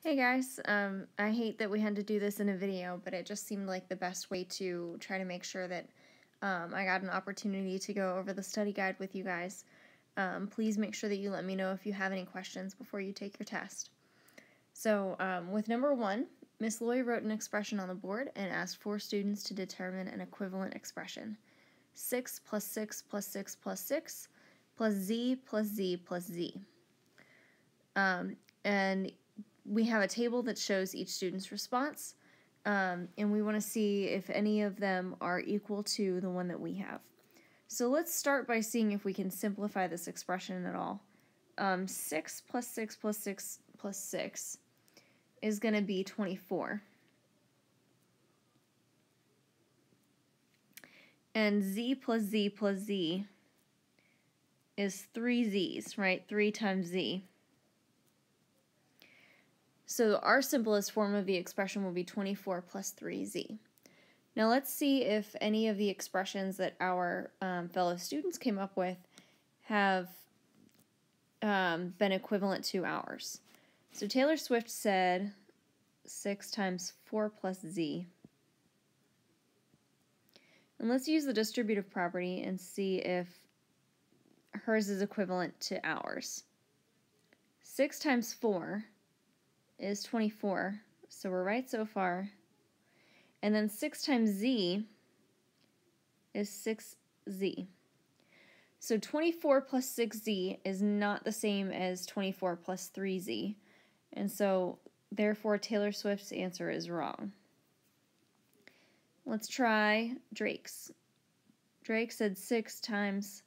Hey guys, I hate that we had to do this in a video, but it just seemed like the best way to try to make sure that I got an opportunity to go over the study guide with you guys. Please make sure that you let me know if you have any questions before you take your test. So with number 1, Miss Loy wrote an expression on the board and asked 4 students to determine an equivalent expression. 6 plus 6 plus 6 plus 6 plus z plus z plus z. And we have a table that shows each student's response, and we want to see if any of them are equal to the one that we have. So let's start by seeing if we can simplify this expression at all. 6 plus 6 plus 6 plus 6 is going to be 24. And z plus z plus z is 3 z's, right? 3 times z. So our simplest form of the expression will be 24 plus 3z. Now let's see if any of the expressions that our fellow students came up with have been equivalent to ours. So Taylor Swift said 6 times 4 plus z. And let's use the distributive property and see if hers is equivalent to ours. 6 times 4 is 24, so we're right so far. And then 6 times z is 6z. So 24 plus 6z is not the same as 24 plus 3z, and so therefore Taylor Swift's answer is wrong. Let's try Drake's. Drake said 6 times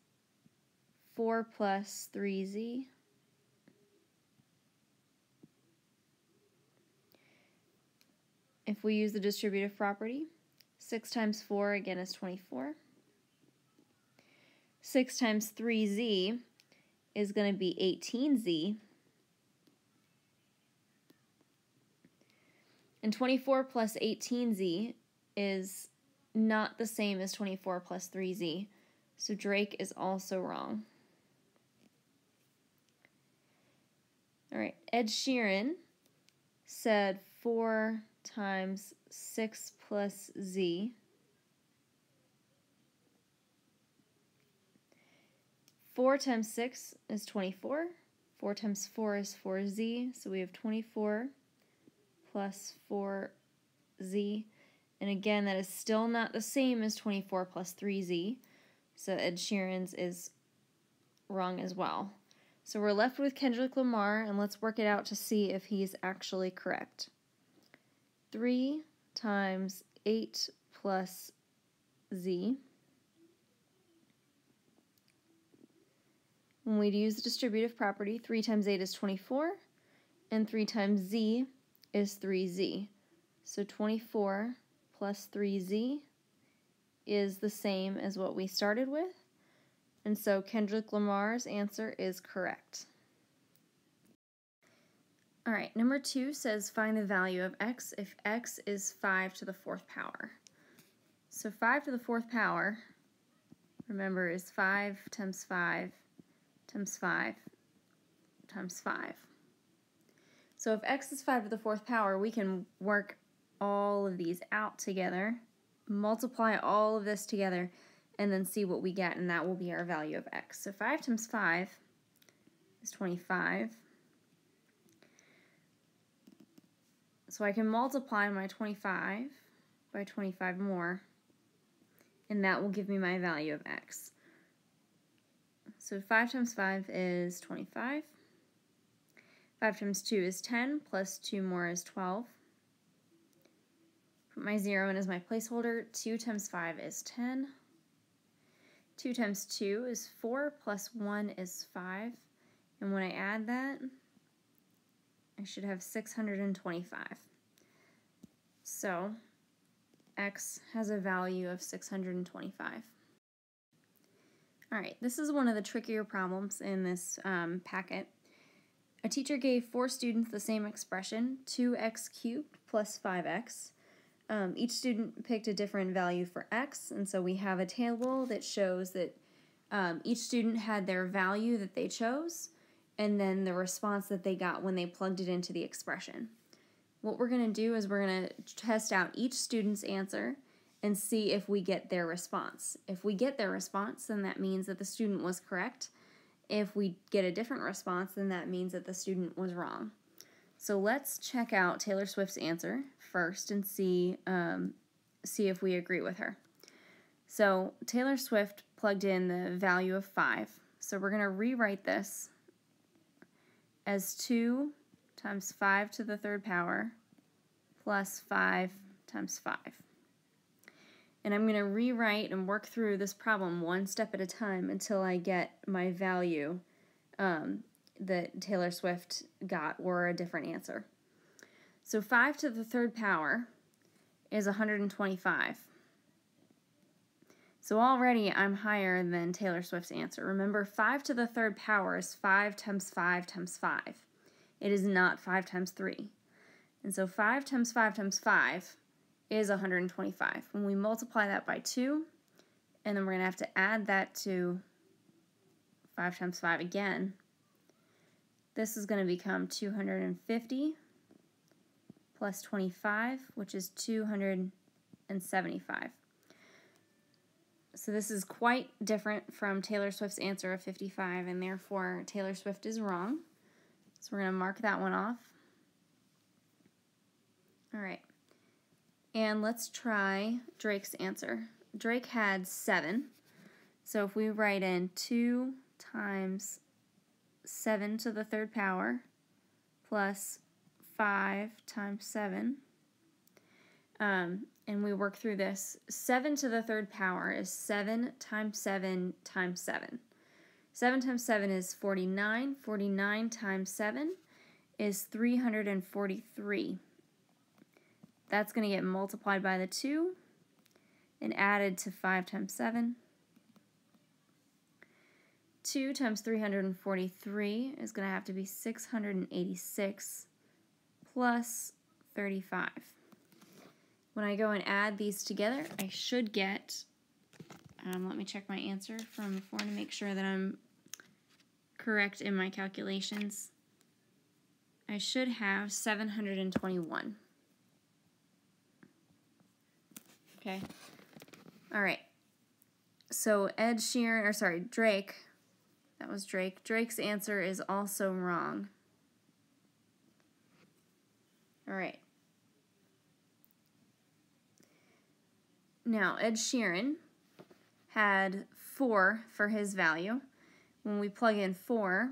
4 plus 3z. If we use the distributive property, 6 times 4 again is 24. 6 times 3z is going to be 18z. And 24 plus 18z is not the same as 24 plus 3z, so Drake is also wrong. All right, Ed Sheeran said 4 times 6 plus z. 4 times 6 is 24. 4 times 4 is 4z, so we have 24 plus 4z. And again, that is still not the same as 24 plus 3z, so Ed Sheeran's is wrong as well. So we're left with Kendrick Lamar, and let's work it out to see if he's actually correct. 3 times 8 plus z. When we use the distributive property, 3 times 8 is 24, and 3 times z is 3z. So 24 plus 3z is the same as what we started with, and so Kendrick Lamar's answer is correct. All right, number 2 says find the value of x if x is 5 to the 4th power. So 5 to the 4th power, remember, is 5 times 5 times 5 times 5. So if x is 5 to the 4th power, we can work all of these out together, multiply all of this together, and then see what we get, and that will be our value of x. So 5 times 5 is 25. So I can multiply my 25 by 25 more, and that will give me my value of x. So 5 times 5 is 25. 5 times 2 is 10, plus 2 more is 12. Put my 0 in as my placeholder. 2 times 5 is 10. 2 times 2 is 4, plus 1 is 5. And when I add that, I should have 625. So x has a value of 625. All right, this is one of the trickier problems in this packet. A teacher gave 4 students the same expression, 2x cubed plus 5x. Each student picked a different value for x, and so we have a table that shows that each student had their value that they chose, and then the response that they got when they plugged it into the expression. what we're going to do is we're going to test out each student's answer and see if we get their response. If we get their response, then that means that the student was correct. If we get a different response, then that means that the student was wrong. So let's check out Taylor Swift's answer first and see if we agree with her. So Taylor Swift plugged in the value of 5. So we're going to rewrite this as 2 times 5 to the third power plus 5 times 5. And I'm going to rewrite and work through this problem one step at a time until I get my value that Taylor Swift got, or a different answer. So 5 to the third power is 125. So already I'm higher than Taylor Swift's answer. Remember, 5 to the third power is 5 times 5 times 5. It is not 5 times 3. And so 5 times 5 times 5 is 125. When we multiply that by 2, and then we're going to have to add that to 5 times 5 again, this is going to become 250 plus 25, which is 275. So this is quite different from Taylor Swift's answer of 55, and therefore Taylor Swift is wrong. So we're going to mark that one off. All right. And let's try Drake's answer. Drake had 7. So if we write in 2 times 7 to the third power plus 5 times 7, and we work through this, 7 to the third power is 7 times 7 times 7. 7 times 7 is 49. 49 times 7 is 343. That's going to get multiplied by the 2 and added to 5 times 7. 2 times 343 is going to have to be 686 plus 35. When I go and add these together, I should get, let me check my answer from before to make sure that I'm correct in my calculations. I should have 721. Okay. All right. So Drake, that was Drake. Drake's answer is also wrong. All right. Now, Ed Sheeran had 4 for his value. When we plug in 4,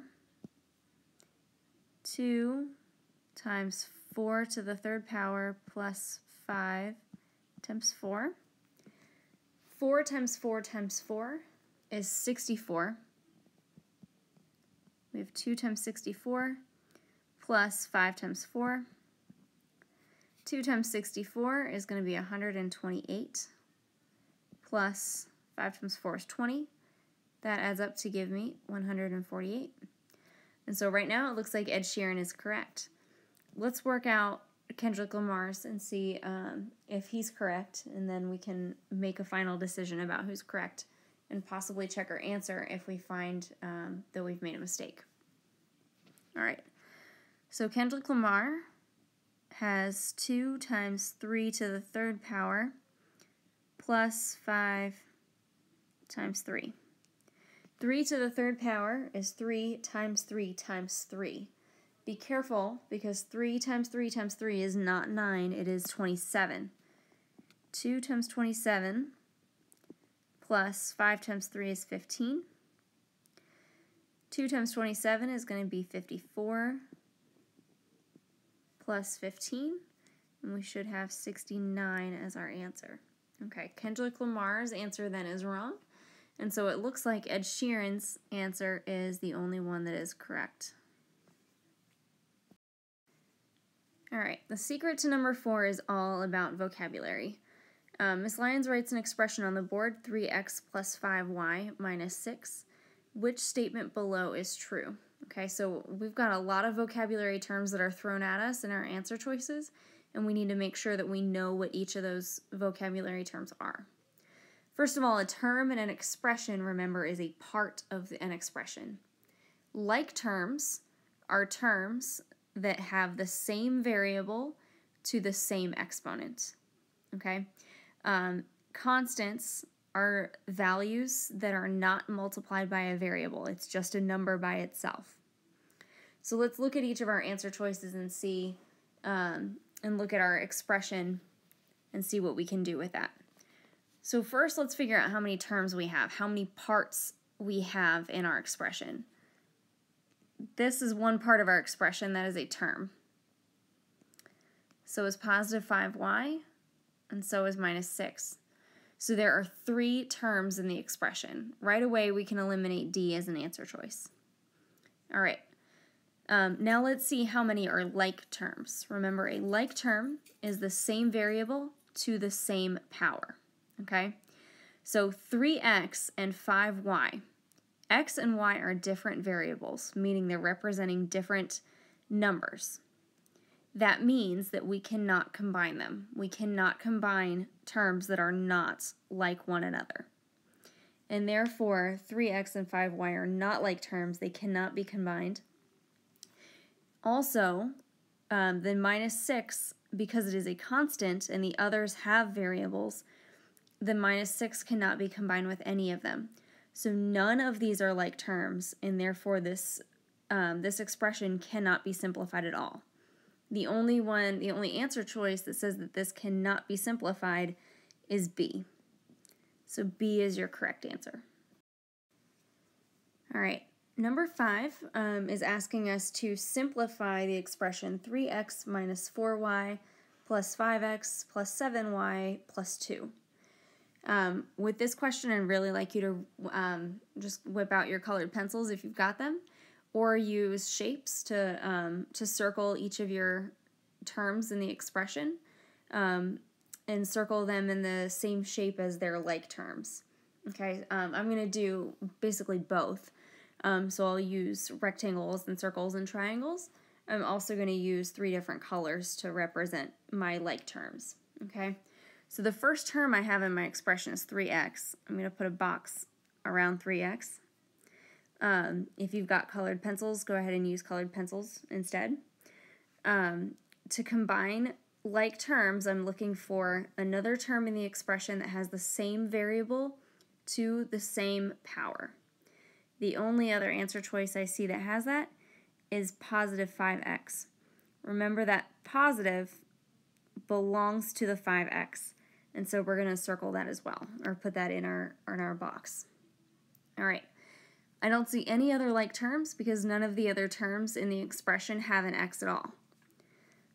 2 times 4 to the third power plus 5 times 4. 4 times 4 times 4 is 64. We have 2 times 64 plus 5 times 4. 2 times 64 is going to be 128 plus 5 times 4 is 20. That adds up to give me 148. And so right now it looks like Ed Sheeran is correct. Let's work out Kendrick Lamar's and see if he's correct, and then we can make a final decision about who's correct and possibly check our answer if we find that we've made a mistake. All right, so Kendrick Lamar has 2 times 3 to the third power plus 5 times 3. 3 to the third power is 3 times 3 times 3. Be careful, because 3 times 3 times 3 is not 9, it is 27. 2 times 27 plus 5 times 3 is 15. 2 times 27 is going to be 54 plus 15, and we should have 69 as our answer. Okay, Kendrick Lamar's answer then is wrong, and so it looks like Ed Sheeran's answer is the only one that is correct. All right, the secret to number 4 is all about vocabulary. Ms. Lyons writes an expression on the board, 3x plus 5y minus 6. Which statement below is true? Okay, so we've got a lot of vocabulary terms that are thrown at us in our answer choices, and we need to make sure that we know what each of those vocabulary terms are. First of all, a term and an expression, remember, is a part of an expression. Like terms are terms that have the same variable to the same exponent, okay? Constants are values that are not multiplied by a variable. It's just a number by itself. So let's look at each of our answer choices and see, and look at our expression and see what we can do with that. So first, let's figure out how many terms we have, how many parts we have in our expression. This is one part of our expression that is a term. So is positive 5y, and so is minus 6. So there are 3 terms in the expression. Right away, we can eliminate D as an answer choice. All right. Now let's see how many are like terms. Remember, a like term is the same variable to the same power. Okay? So 3x and 5y. X and y are different variables, meaning they're representing different numbers. That means that we cannot combine them. We cannot combine terms that are not like one another. And therefore, 3x and 5y are not like terms. They cannot be combined. Also, the minus 6, because it is a constant and the others have variables, the minus 6 cannot be combined with any of them. So none of these are like terms, and therefore this expression cannot be simplified at all. The only answer choice that says that this cannot be simplified is B. So B is your correct answer. All right, number 5 is asking us to simplify the expression 3x minus 4y plus 5x plus 7y plus 2. With this question, I'd really like you to just whip out your colored pencils if you've got them, or use shapes to circle each of your terms in the expression, and circle them in the same shape as their like terms. Okay, I'm going to do basically both. So I'll use rectangles and circles and triangles. I'm also going to use 3 different colors to represent my like terms. Okay, so the first term I have in my expression is 3x. I'm going to put a box around 3x. If you've got colored pencils, go ahead and use colored pencils instead. To combine like terms, I'm looking for another term in the expression that has the same variable to the same power. The only other answer choice I see that has that is positive 5x. Remember that positive belongs to the 5x, and so we're going to circle that as well, or put that in our box. All right. I don't see any other like terms because none of the other terms in the expression have an x at all.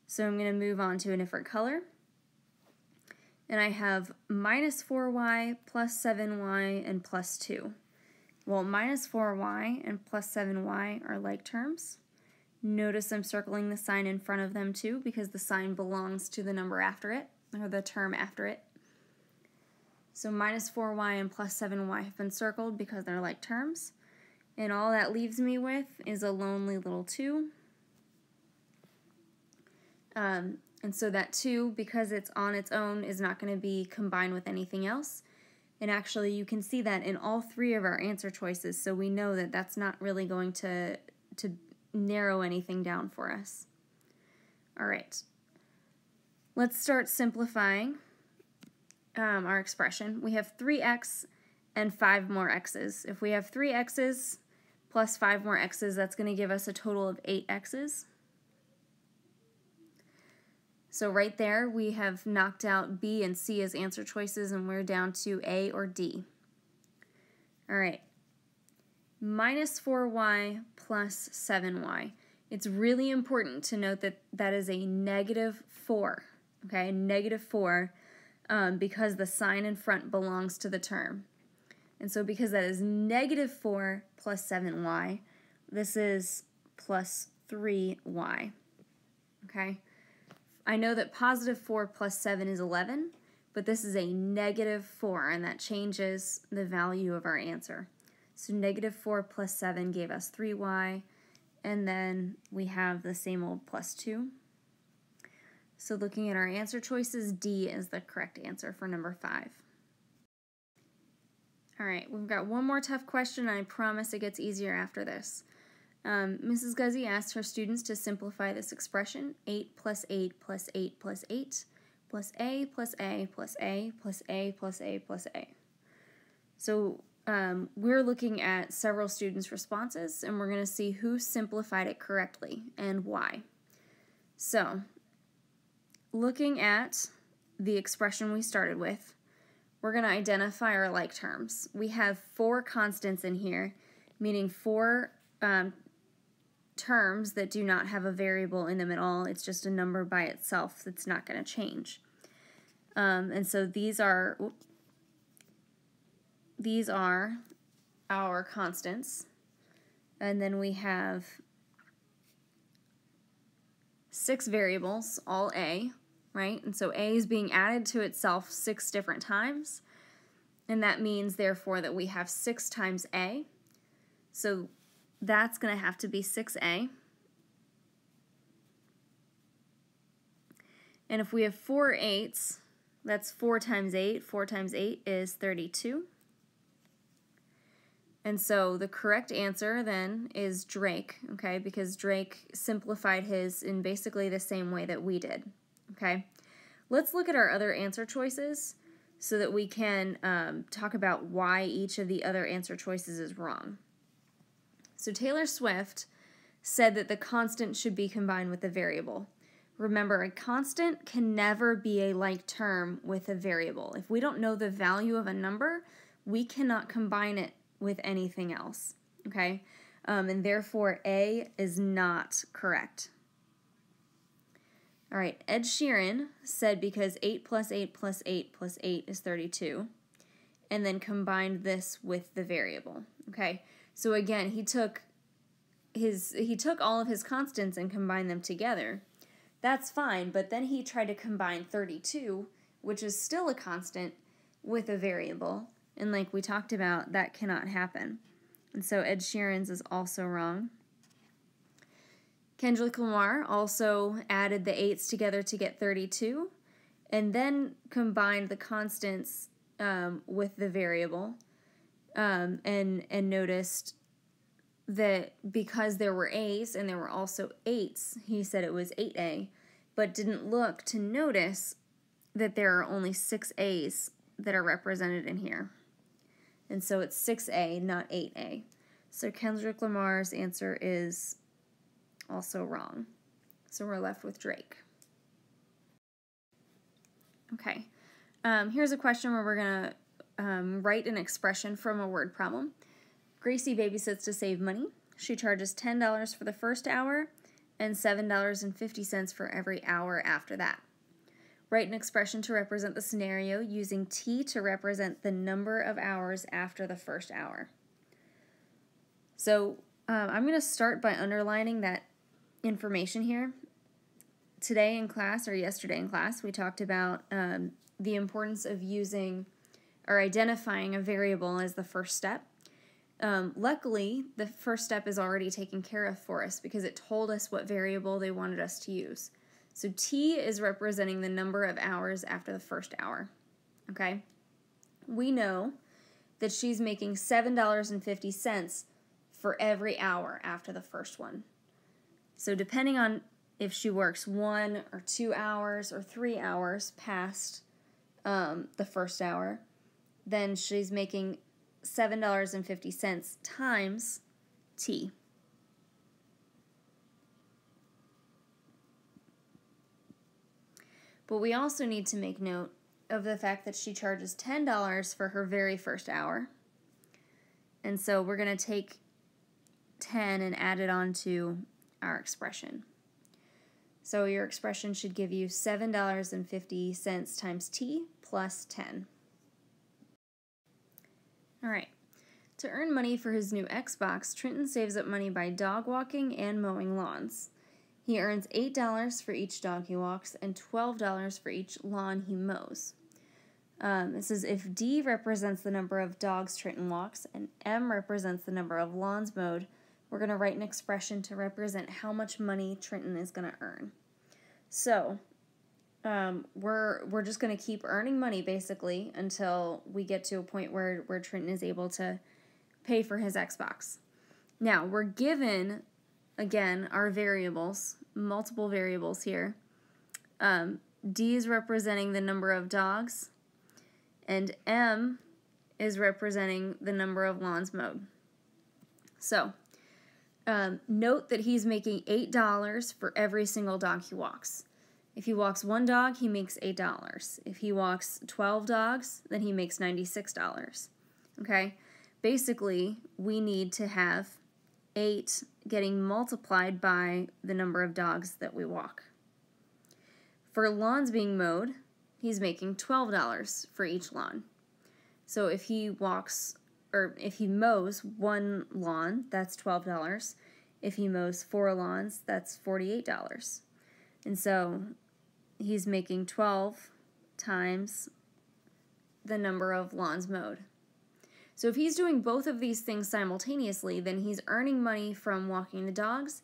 So I'm going to move on to a different color. And I have minus 4y plus 7y and plus 2. Well, minus 4y and plus 7y are like terms. Notice I'm circling the sign in front of them too because the sign belongs to the number after it, or the term after it. So minus 4y and plus 7y have been circled because they're like terms. And all that leaves me with is a lonely little 2. And so that 2, because it's on its own, is not going to be combined with anything else. And actually, you can see that in all 3 of our answer choices, so we know that that's not really going to narrow anything down for us. All right. Let's start simplifying our expression. We have 3x and 5 more x's. If we have 3 x's plus 5 more x's, that's going to give us a total of 8 x's. So right there, we have knocked out B and C as answer choices, and we're down to A or D. All right. Minus 4y plus 7y. It's really important to note that that is a negative 4, okay? Negative 4, because the sign in front belongs to the term. And so because that is negative 4 plus 7y, this is plus 3y, okay? I know that positive 4 plus 7 is 11, but this is a negative 4, and that changes the value of our answer. So negative 4 plus 7 gave us 3y, and then we have the same old plus 2. So looking at our answer choices, D is the correct answer for number 5. All right, we've got one more tough question, and I promise it gets easier after this. Mrs. Guzzi asked her students to simplify this expression, 8 plus 8 plus 8 plus 8 plus A plus A plus A plus A plus A plus A. So we're looking at several students' responses, and we're going to see who simplified it correctly and why. So, looking at the expression we started with, we're going to identify our like terms. We have 4 constants in here, meaning 4 terms that do not have a variable in them at all. It's just a number by itself that's not going to change. And so these are our constants. And then we have 6 variables, all A, right? And so A is being added to itself 6 different times. And that means, therefore, that we have 6 times A. So that's going to have to be 6A. And if we have 4 8s, that's 4 times 8. 4 times 8 is 32. And so the correct answer then is Drake, okay, because Drake simplified his in basically the same way that we did, okay? Let's look at our other answer choices so that we can talk about why each of the other answer choices is wrong. So Taylor Swift said that the constant should be combined with the variable. Remember, a constant can never be a like term with a variable. If we don't know the value of a number, we cannot combine it with anything else, okay? And therefore, A is not correct. All right, Ed Sheeran said because 8 plus 8 plus 8 plus 8 is 32, and then combined this with the variable, okay? So again, he took all of his constants and combined them together. That's fine, but then he tried to combine 32, which is still a constant, with a variable. And like we talked about, that cannot happen. And so Ed Sheeran's is also wrong. Kendrick Lamar also added the 8s together to get 32, and then combined the constants with the variable, and noticed that because there were A's and there were also 8s, he said it was 8A, but didn't look to notice that there are only 6 A's that are represented in here. And so it's 6A, not 8A. So Kendrick Lamar's answer is also wrong. So we're left with Drake. Okay. Here's a question where we're going to write an expression from a word problem. Gracie babysits to save money. She charges $10 for the first hour and $7.50 for every hour after that. Write an expression to represent the scenario using T to represent the number of hours after the first hour. So I'm going to start by underlining that information here. Today in class, or yesterday in class, we talked about the importance of using or identifying a variable as the first step. Luckily, the first step is already taken care of for us because it told us what variable they wanted us to use. So T is representing the number of hours after the first hour, okay? We know that she's making $7.50 for every hour after the first one. So depending on if she works 1 or 2 hours or 3 hours past the first hour, then she's making $7.50 times T. But we also need to make note of the fact that she charges $10 for her very first hour. And so we're going to take 10 and add it on to our expression. So your expression should give you $7.50 times T plus 10. All right. To earn money for his new Xbox, Trenton saves up money by dog walking and mowing lawns. He earns $8 for each dog he walks and $12 for each lawn he mows. It says if D represents the number of dogs Trenton walks and M represents the number of lawns mowed, we're going to write an expression to represent how much money Trenton is going to earn. So we're just going to keep earning money basically until we get to a point where Trenton is able to pay for his Xbox. Now, we're given again, are variables, multiple variables here. D is representing the number of dogs, and M is representing the number of lawns mowed. So, note that he's making $8 for every single dog he walks. If he walks one dog, he makes $8. If he walks 12 dogs, then he makes $96. Okay? Basically, we need to have 8 getting multiplied by the number of dogs that we walk. For lawns being mowed, he's making $12 for each lawn. So if he walks, or if he mows one lawn, that's $12. If he mows 4 lawns, that's $48. And so he's making 12 times the number of lawns mowed. So if he's doing both of these things simultaneously, then he's earning money from walking the dogs,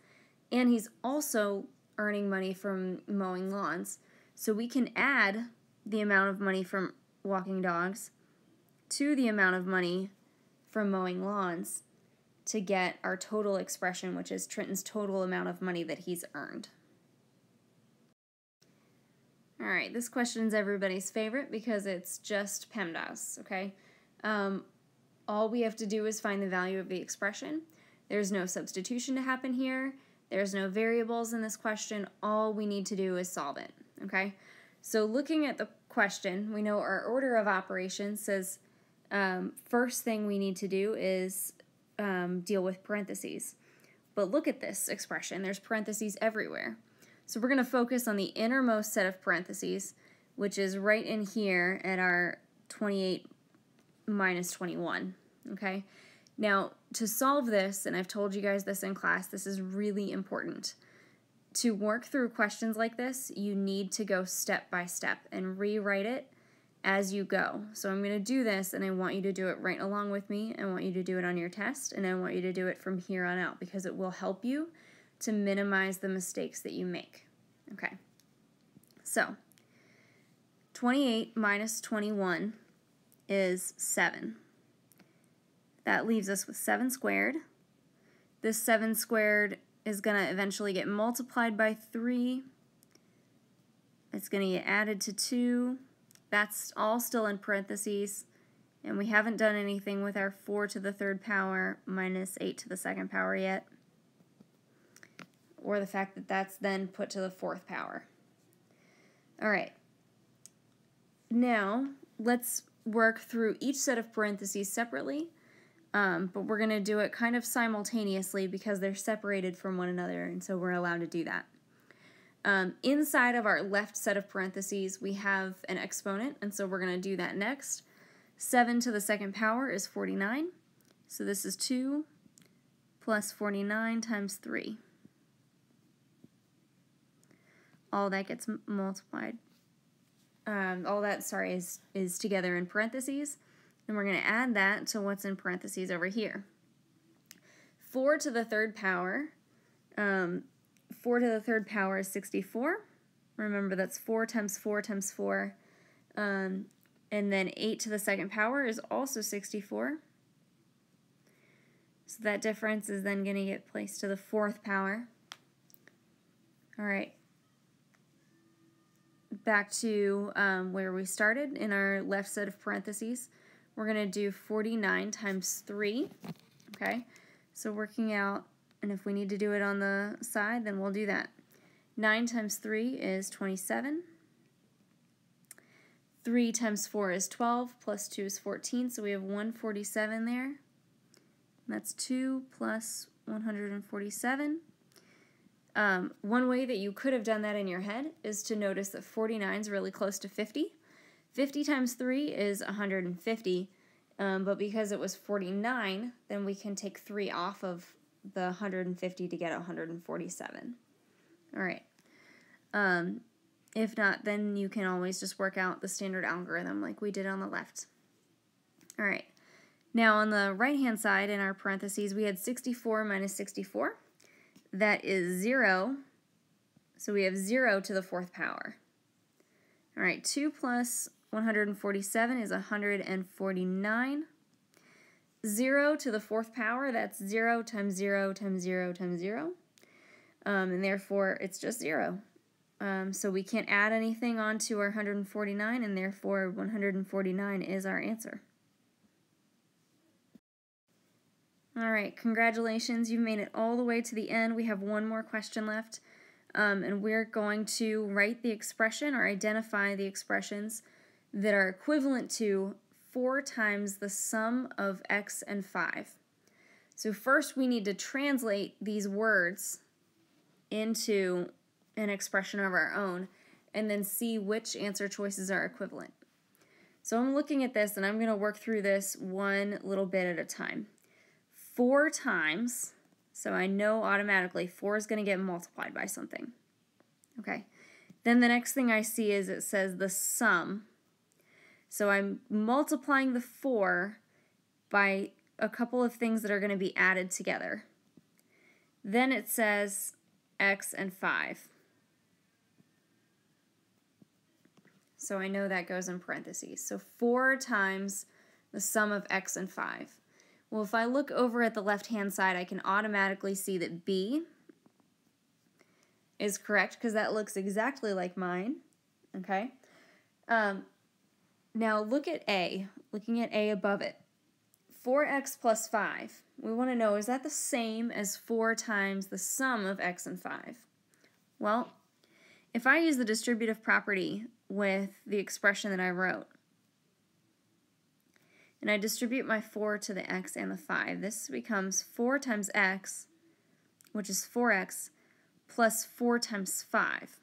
and he's also earning money from mowing lawns. So we can add the amount of money from walking dogs to the amount of money from mowing lawns to get our total expression, which is Trenton's total amount of money that he's earned. All right, this question's everybody's favorite because it's just PEMDAS, okay? All we have to do is find the value of the expression. There's no substitution to happen here. There's no variables in this question. All we need to do is solve it, okay? So looking at the question, we know our order of operations says first thing we need to do is deal with parentheses. But look at this expression. There's parentheses everywhere. So we're going to focus on the innermost set of parentheses, which is right in here at our 28 minus 21, okay? Now, to solve this, and I've told you guys this in class, this is really important. To work through questions like this, you need to go step by step and rewrite it as you go. So I'm going to do this, and I want you to do it right along with me. I want you to do it on your test, and I want you to do it from here on out because it will help you to minimize the mistakes that you make. Okay, so 28 minus 21 is 7. That leaves us with 7 squared. This 7 squared is going to eventually get multiplied by 3. It's going to get added to 2. That's all still in parentheses. And we haven't done anything with our 4 to the 3rd power minus 8 to the 2nd power yet. Or the fact that that's then put to the 4th power. All right. Now, let's work through each set of parentheses separately, but we're going to do it kind of simultaneously because they're separated from one another, and so we're allowed to do that. Inside of our left set of parentheses, we have an exponent, and so we're going to do that next. 7 to the 2nd power is 49, so this is 2 plus 49 times 3. All that gets multiplied. All that, sorry, is together in parentheses. And we're going to add that to what's in parentheses over here. 4 to the 3rd power. 4 to the 3rd power is 64. Remember, that's 4 times 4 times 4. And then 8 to the 2nd power is also 64. So that difference is then going to get placed to the 4th power. All right. Back to where we started in our left set of parentheses. We're going to do 49 times 3, okay? So working out, and if we need to do it on the side, then we'll do that. 9 times 3 is 27. 3 times 4 is 12, plus 2 is 14, so we have 147 there. That's 2 plus 147. One way that you could have done that in your head is to notice that 49 is really close to 50. 50 times 3 is 150, but because it was 49, then we can take 3 off of the 150 to get 147. All right. If not, then you can always just work out the standard algorithm like we did on the left. All right. Now on the right-hand side in our parentheses, we had 64 minus 64. That is 0, so we have 0 to the 4th power. All right, 2 plus 147 is 149. 0 to the 4th power, that's 0 times 0 times 0 times 0. and therefore it's just 0. So we can't add anything onto our 149, and therefore 149 is our answer. Alright, congratulations, you've made it all the way to the end. We have one more question left, and we're going to write the expression or identify the expressions that are equivalent to 4 times the sum of x and 5. So first we need to translate these words into an expression of our own, and then see which answer choices are equivalent. So I'm looking at this, and I'm going to work through this one little bit at a time. 4 times, so I know automatically 4 is going to get multiplied by something. Okay. Then the next thing I see is it says the sum. So I'm multiplying the 4 by a couple of things that are going to be added together. Then it says x and 5. So I know that goes in parentheses. So 4 times the sum of x and 5. Well, if I look over at the left-hand side, I can automatically see that B is correct because that looks exactly like mine. Okay. Now look at A. Looking at A above it. 4x plus 5. We want to know, is that the same as 4 times the sum of x and 5? Well, if I use the distributive property with the expression that I wrote, and I distribute my 4 to the x and the 5, this becomes 4 times x, which is 4x, plus 4 times 5.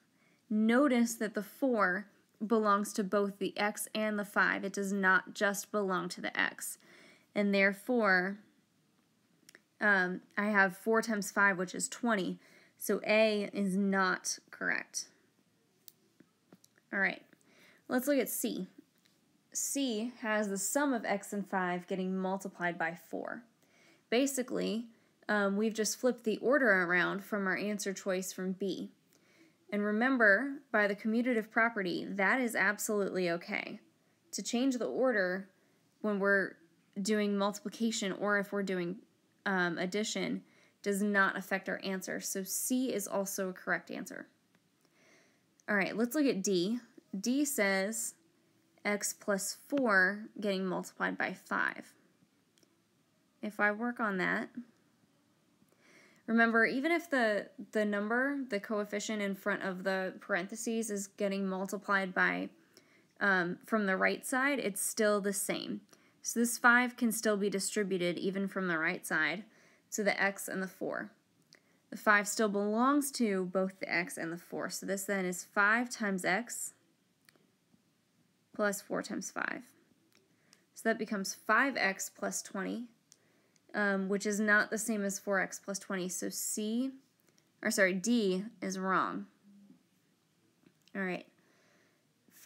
Notice that the 4 belongs to both the x and the 5. It does not just belong to the x. And therefore, I have 4 times 5, which is 20. So A is not correct. All right, let's look at C. C has the sum of x and 5 getting multiplied by 4. Basically, we've just flipped the order around from our answer choice from B. And remember, by the commutative property, that is absolutely okay. To change the order when we're doing multiplication or if we're doing addition does not affect our answer. So C is also a correct answer. All right, let's look at D. D says x plus 4 getting multiplied by 5. If I work on that, remember, even if the number, the coefficient in front of the parentheses is getting multiplied by from the right side, it's still the same. So this 5 can still be distributed even from the right side to the x and the 4. The 5 still belongs to both the x and the 4. So this then is 5 times x plus 4 times 5. So that becomes 5x plus 20, which is not the same as 4x plus 20. So D is wrong. All right.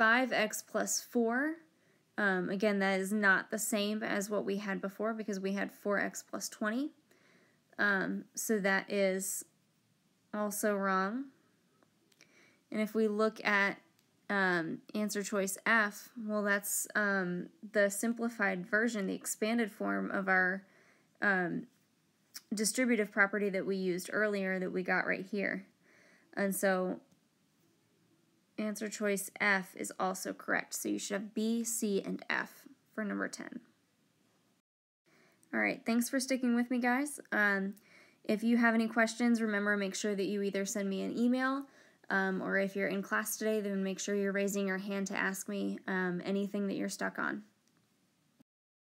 5x plus 4, again, that is not the same as what we had before because we had 4x plus 20. So that is also wrong. And if we look at answer choice F, well, that's the simplified version, the expanded form of our distributive property that we used earlier that we got right here. And so answer choice F is also correct. So you should have B, C, and F for number 10. All right, thanks for sticking with me, guys. If you have any questions, remember, make sure that you either send me an email or if you're in class today, then make sure you're raising your hand to ask me anything that you're stuck on.